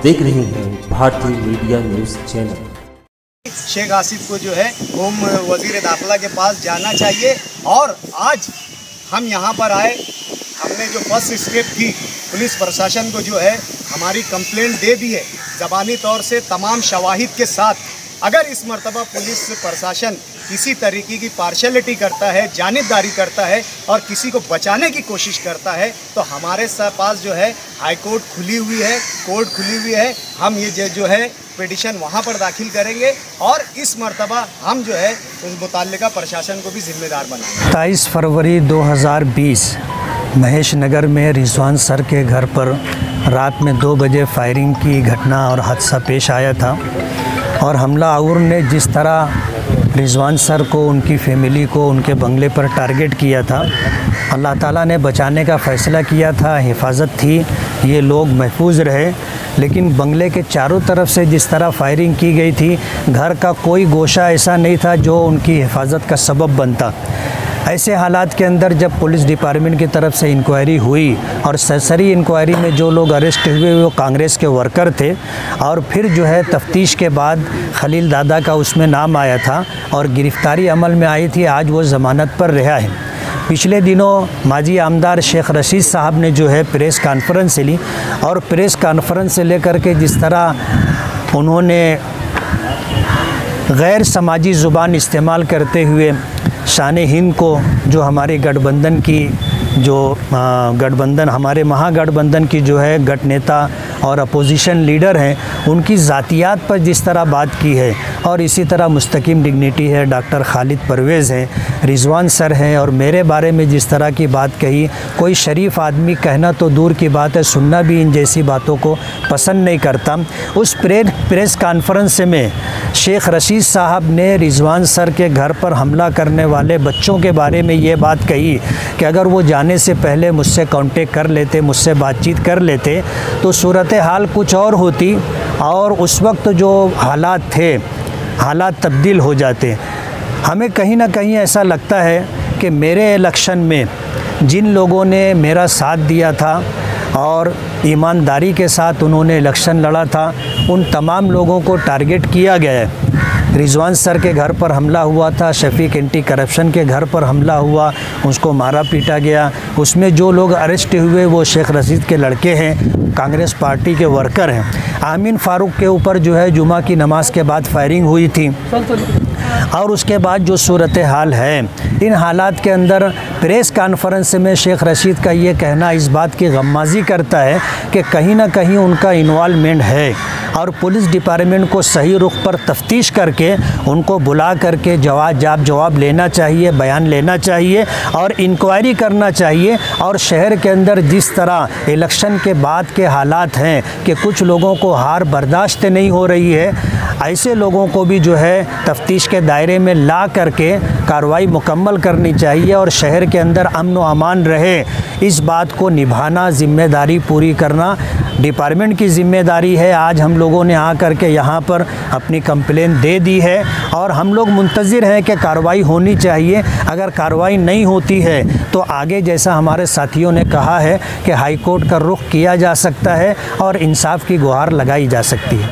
देख रहे हैं भारतीय media news channel. Sheikh Asif को जो है होम वजीर दाखिला के पास जाना चाहिए। और आज हम यहाँ पर आए, हमने जो फर्स्ट स्टेप की, पुलिस प्रशासन को जो है हमारी कंप्लेंट दे दी है ज़बानी तौर से तमाम शवाहिद के साथ। अगर इस मर्तबा पुलिस प्रशासन किसी तरीके की पार्शलिटी करता है, जानिबदारी करता है और किसी को बचाने की कोशिश करता है तो हमारे पास जो है हाई कोर्ट खुली हुई है, कोर्ट खुली हुई है। हम ये जो है पिटिशन वहाँ पर दाखिल करेंगे और इस मर्तबा हम जो है उस मुताल्लिका प्रशासन को भी जिम्मेदार बनाएंगे। 27 फरवरी 2020 महेश नगर में रिजवान सर के घर पर रात में 2 बजे फायरिंग की घटना और हादसा पेश आया था। और हमला आवर ने जिस तरह रिजवान सर को, उनकी फैमिली को, उनके बंगले पर टारगेट किया था, अल्लाह ताला ने बचाने का फ़ैसला किया था, हिफाजत थी, ये लोग महफूज रहे। लेकिन बंगले के चारों तरफ से जिस तरह फायरिंग की गई थी, घर का कोई गोशा ऐसा नहीं था जो उनकी हिफाजत का सबब बनता। ऐसे हालात के अंदर जब पुलिस डिपार्टमेंट की तरफ से इंक्वायरी हुई और सरसरी इंक्वायरी में जो लोग अरेस्ट हुए वो कांग्रेस के वर्कर थे, और फिर जो है तफ्तीश के बाद खलील दादा का उसमें नाम आया था और गिरफ्तारी अमल में आई थी। आज वो ज़मानत पर रहा है। पिछले दिनों माजी आमदार शेख रशीद साहब ने जो है प्रेस कॉन्फ्रेंस ली और प्रेस कॉन्फ्रेंस से लेकर के जिस तरह उन्होंने गैर समाजी ज़ुबान इस्तेमाल करते हुए शान हिंद को, जो हमारे गठबंधन की गठबंधन हमारे महागठबंधन की जो है गठ नेता और अपोजिशन लीडर हैं, उनकी ज़ातियात पर जिस तरह बात की है, और इसी तरह मुस्तकीम डिग्निटी है, डॉक्टर खालिद परवेज़ हैं, रिजवान सर हैं, और मेरे बारे में जिस तरह की बात कही, कोई शरीफ आदमी कहना तो दूर की बात है, सुनना भी इन जैसी बातों को पसंद नहीं करता। उस प्रेस कॉन्फ्रेंस में शेख रशीद साहब ने रिजवान सर के घर पर हमला करने वाले बच्चों के बारे में ये बात कही कि अगर वो जाने से पहले मुझसे कांटेक्ट कर लेते, मुझसे बातचीत कर लेते तो सूरत हाल कुछ और होती और उस वक्त जो हालात थे, हालात तब्दील हो जाते। हमें कहीं ना कहीं ऐसा लगता है कि मेरे इलेक्शन में जिन लोगों ने मेरा साथ दिया था और ईमानदारी के साथ उन्होंने इलेक्शन लड़ा था, उन तमाम लोगों को टारगेट किया गया है। रिजवान सर के घर पर हमला हुआ था, शफीक एंटी करप्शन के घर पर हमला हुआ, उसको मारा पीटा गया। उसमें जो लोग अरेस्ट हुए वो शेख रशीद के लड़के हैं, कांग्रेस पार्टी के वर्कर हैं। आमीन फ़ारूक के ऊपर जो है जुमा की नमाज के बाद फायरिंग हुई थी और उसके बाद जो सूरत हाल है, इन हालात के अंदर प्रेस कॉन्फ्रेंस में शेख रशीद का ये कहना इस बात की गम्माज़ी करता है कि कहीं ना कहीं उनका इन्वॉल्वमेंट है और पुलिस डिपार्टमेंट को सही रुख पर तफ्तीश करके उनको बुला करके जवाब लेना चाहिए, बयान लेना चाहिए और इंक्वायरी करना चाहिए। और शहर के अंदर जिस तरह इलेक्शन के बाद के हालात हैं कि कुछ लोगों को हार बर्दाश्त नहीं हो रही है, ऐसे लोगों को भी जो है तफ्तीश के दायरे में ला करके कार्रवाई मुकम्मल करनी चाहिए और शहर के अंदर अमन व अमान रहे, इस बात को निभाना, ज़िम्मेदारी पूरी करना डिपार्टमेंट की ज़िम्मेदारी है। आज हम लोगों ने आकर के यहाँ पर अपनी कंप्लेंट दे दी है और हम लोग मुंतज़िर हैं कि कार्रवाई होनी चाहिए। अगर कार्रवाई नहीं होती है तो आगे जैसा हमारे साथियों ने कहा है कि हाई कोर्ट का रुख किया जा सकता है और इंसाफ की गुहार लगाई जा सकती है।